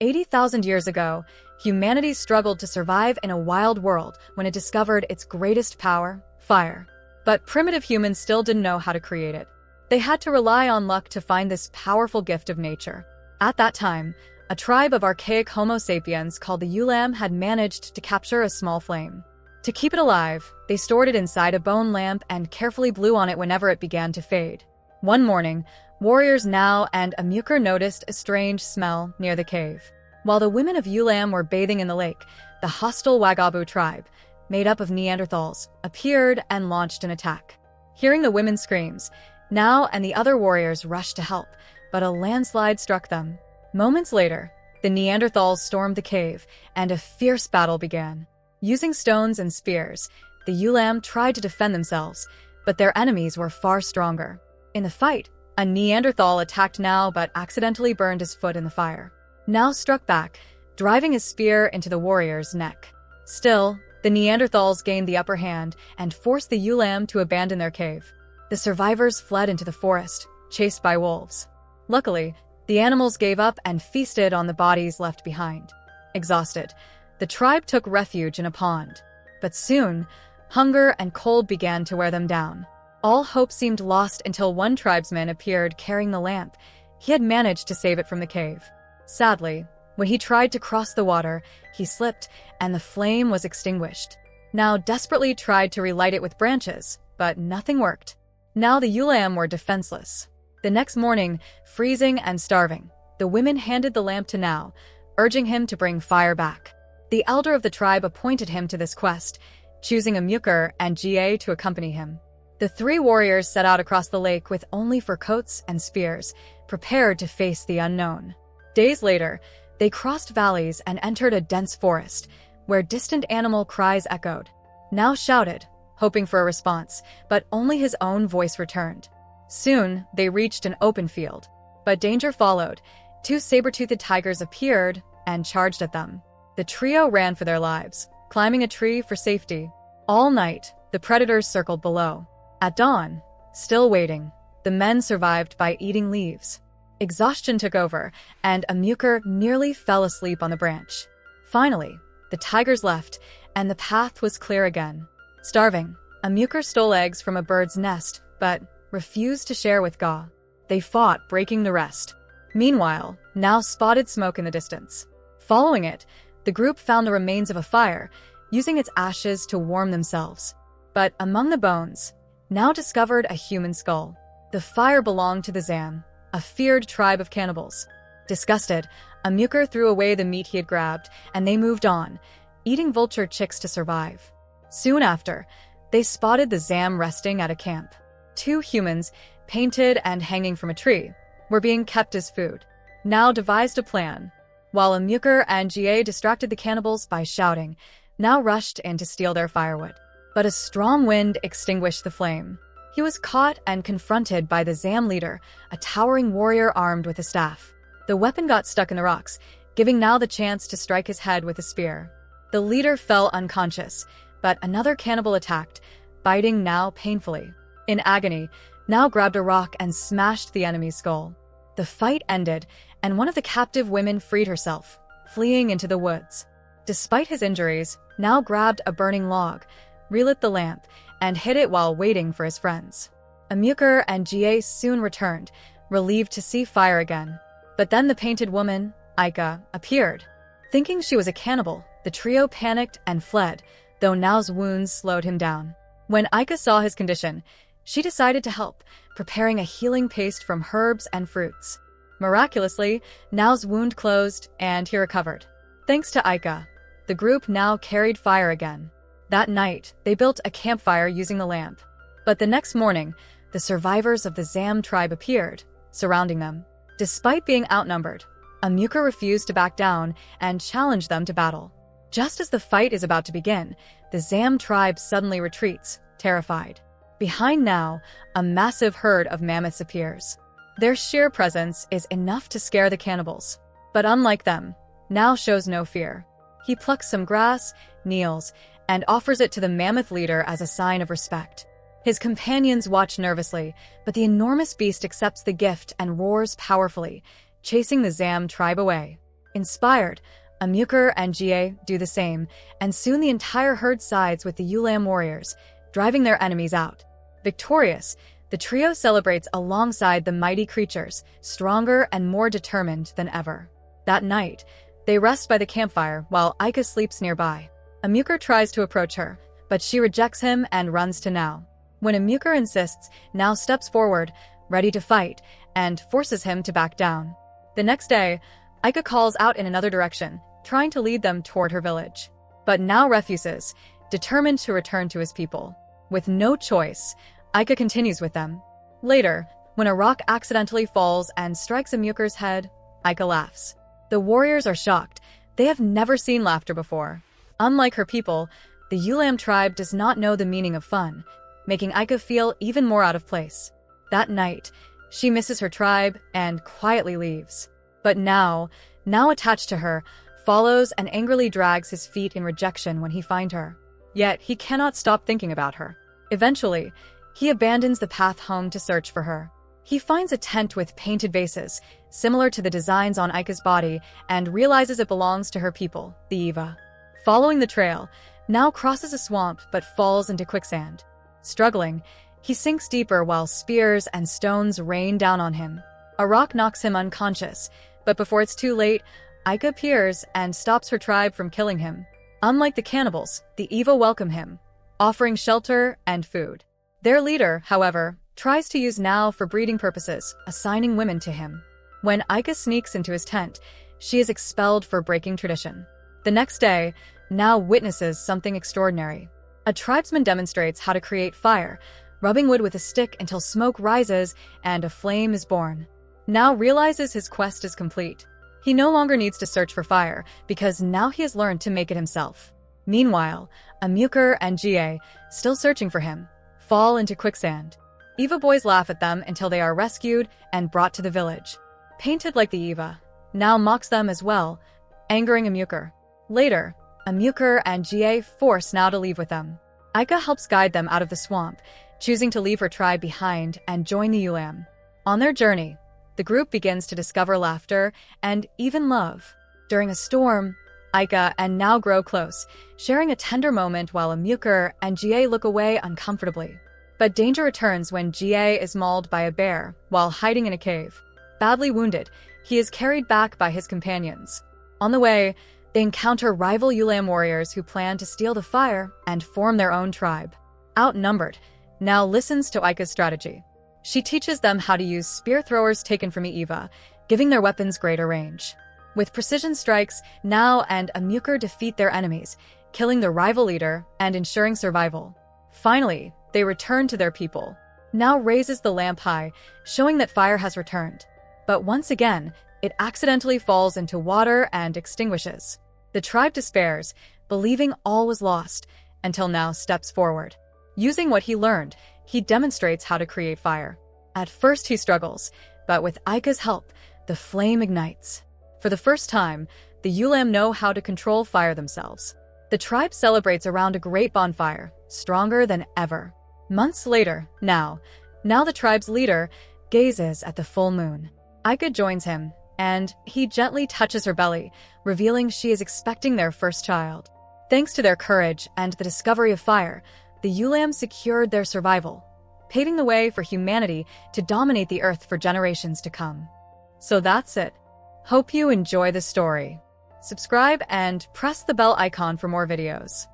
80,000 years ago, humanity struggled to survive in a wild world when it discovered its greatest power, fire. But primitive humans still didn't know how to create it. They had to rely on luck to find this powerful gift of nature. At that time, a tribe of archaic Homo sapiens called the Ulam had managed to capture a small flame. To keep it alive, they stored it inside a bone lamp and carefully blew on it whenever it began to fade. One morning, warriors Naoh and Amoukar noticed a strange smell near the cave. While the women of Ulam were bathing in the lake, the hostile Wagabu tribe, made up of Neanderthals, appeared and launched an attack. Hearing the women's screams, Naoh and the other warriors rushed to help, but a landslide struck them. Moments later, the Neanderthals stormed the cave, and a fierce battle began. Using stones and spears, the Ulam tried to defend themselves, but their enemies were far stronger. In the fight, a Neanderthal attacked Naoh but accidentally burned his foot in the fire. Naoh struck back, driving his spear into the warrior's neck. Still, the Neanderthals gained the upper hand and forced the Ulam to abandon their cave. The survivors fled into the forest, chased by wolves. Luckily, the animals gave up and feasted on the bodies left behind. Exhausted, the tribe took refuge in a pond. But soon, hunger and cold began to wear them down. All hope seemed lost until one tribesman appeared carrying the lamp. He had managed to save it from the cave. Sadly, when he tried to cross the water, he slipped and the flame was extinguished. Naoh desperately tried to relight it with branches, but nothing worked. Now the Ulam were defenseless. The next morning, freezing and starving, the women handed the lamp to Naoh, urging him to bring fire back. The elder of the tribe appointed him to this quest, choosing Amoukar and Ga to accompany him. The three warriors set out across the lake with only fur coats and spears, prepared to face the unknown. Days later, they crossed valleys and entered a dense forest, where distant animal cries echoed. Naoh shouted, hoping for a response, but only his own voice returned. Soon, they reached an open field. But danger followed. Two saber-toothed tigers appeared and charged at them. The trio ran for their lives, climbing a tree for safety. All night, the predators circled below. At dawn, still waiting, the men survived by eating leaves. Exhaustion took over, and Amoukar nearly fell asleep on the branch. Finally, the tigers left, and the path was clear again. Starving, Amoukar stole eggs from a bird's nest, but refused to share with Ga. They fought, breaking the rest. Meanwhile, Naoh spotted smoke in the distance. Following it, the group found the remains of a fire, using its ashes to warm themselves. But among the bones, Naoh discovered a human skull. The fire belonged to the Zam, a feared tribe of cannibals. Disgusted, Amoukar threw away the meat he had grabbed, and they moved on, eating vulture chicks to survive. Soon after, they spotted the Zam resting at a camp. Two humans, painted and hanging from a tree, were being kept as food. Naoh devised a plan. While Amoukar and Ga distracted the cannibals by shouting, Naoh rushed in to steal their firewood. But a strong wind extinguished the flame. He was caught and confronted by the Zam leader, a towering warrior armed with a staff. The weapon got stuck in the rocks, giving Naoh the chance to strike his head with a spear. The leader fell unconscious, but another cannibal attacked, biting Naoh painfully. In agony, Naoh grabbed a rock and smashed the enemy's skull. The fight ended, and one of the captive women freed herself, fleeing into the woods. Despite his injuries, Naoh grabbed a burning log, relit the lamp, and hid it while waiting for his friends. Amoukar and Ga soon returned, relieved to see fire again. But then the painted woman, Aika, appeared. Thinking she was a cannibal, the trio panicked and fled, though Naoh's wounds slowed him down. When Aika saw his condition, she decided to help, preparing a healing paste from herbs and fruits. Miraculously, Naoh's wound closed, and he recovered. Thanks to Aika, the group now carried fire again. That night, they built a campfire using the lamp. But the next morning, the survivors of the Zam tribe appeared, surrounding them. Despite being outnumbered, Amoukar refused to back down and challenged them to battle. Just as the fight is about to begin, the Zam tribe suddenly retreats, terrified. Behind Naoh, a massive herd of mammoths appears. Their sheer presence is enough to scare the cannibals. But unlike them, Naoh shows no fear. He plucks some grass, kneels, and offers it to the mammoth leader as a sign of respect. His companions watch nervously, but the enormous beast accepts the gift and roars powerfully, chasing the Zam tribe away. Inspired, Amoukar and Ga do the same, and soon the entire herd sides with the Ulam warriors, driving their enemies out. Victorious, the trio celebrates alongside the mighty creatures, stronger and more determined than ever. That night, they rest by the campfire while Aika sleeps nearby. Amoukar tries to approach her, but she rejects him and runs to Naoh. When Amoukar insists, Naoh steps forward, ready to fight, and forces him to back down. The next day, Aika calls out in another direction, trying to lead them toward her village. But Naoh refuses, determined to return to his people. With no choice, Aika continues with them. Later, when a rock accidentally falls and strikes Amoukar's head, Aika laughs. The warriors are shocked. They have never seen laughter before. Unlike her people, the Ulam tribe does not know the meaning of fun, making Aika feel even more out of place. That night, she misses her tribe and quietly leaves. But Naoh, now attached to her, follows and angrily drags his feet in rejection when he finds her. Yet he cannot stop thinking about her. Eventually, he abandons the path home to search for her. He finds a tent with painted vases, similar to the designs on Aika's body, and realizes it belongs to her people, the Eva. Following the trail, Naoh crosses a swamp but falls into quicksand. Struggling, he sinks deeper while spears and stones rain down on him. A rock knocks him unconscious, but before it's too late, Aika appears and stops her tribe from killing him. Unlike the cannibals, the Eva welcome him, offering shelter and food. Their leader, however, tries to use Naoh for breeding purposes, assigning women to him. When Aika sneaks into his tent, she is expelled for breaking tradition. The next day, Naoh witnesses something extraordinary. A tribesman demonstrates how to create fire, rubbing wood with a stick until smoke rises and a flame is born. Naoh realizes his quest is complete. He no longer needs to search for fire, because now he has learned to make it himself. Meanwhile, Amoukar and Ga, still searching for him, fall into quicksand. Eva boys laugh at them until they are rescued and brought to the village. Painted like the Eva, Naoh mocks them as well, angering Amoukar. Later, Amoukar and Ga force Naoh to leave with them. Aika helps guide them out of the swamp, choosing to leave her tribe behind and join the Ulam. On their journey, the group begins to discover laughter and even love. During a storm, Aika and Naoh grow close, sharing a tender moment while Amoukar and Ga look away uncomfortably. But danger returns when Ga is mauled by a bear while hiding in a cave. Badly wounded, he is carried back by his companions. On the way, they encounter rival Ulam warriors who plan to steal the fire and form their own tribe. Outnumbered, Naoh listens to Aika's strategy. She teaches them how to use spear throwers taken from Eva, giving their weapons greater range. With precision strikes, Naoh and Amoukar defeat their enemies, killing the rival leader and ensuring survival. Finally, they return to their people. Naoh raises the lamp high, showing that fire has returned. But once again, it accidentally falls into water and extinguishes. The tribe despairs, believing all was lost, until Naoh steps forward. Using what he learned, he demonstrates how to create fire. At first he struggles, but with Aika's help, the flame ignites. For the first time, the Ulam know how to control fire themselves. The tribe celebrates around a great bonfire, stronger than ever. Months later, now the tribe's leader gazes at the full moon. Aika joins him, and he gently touches her belly, revealing she is expecting their first child. Thanks to their courage and the discovery of fire, the Ulam secured their survival, paving the way for humanity to dominate the earth for generations to come. So that's it. Hope you enjoy the story. Subscribe and press the bell icon for more videos.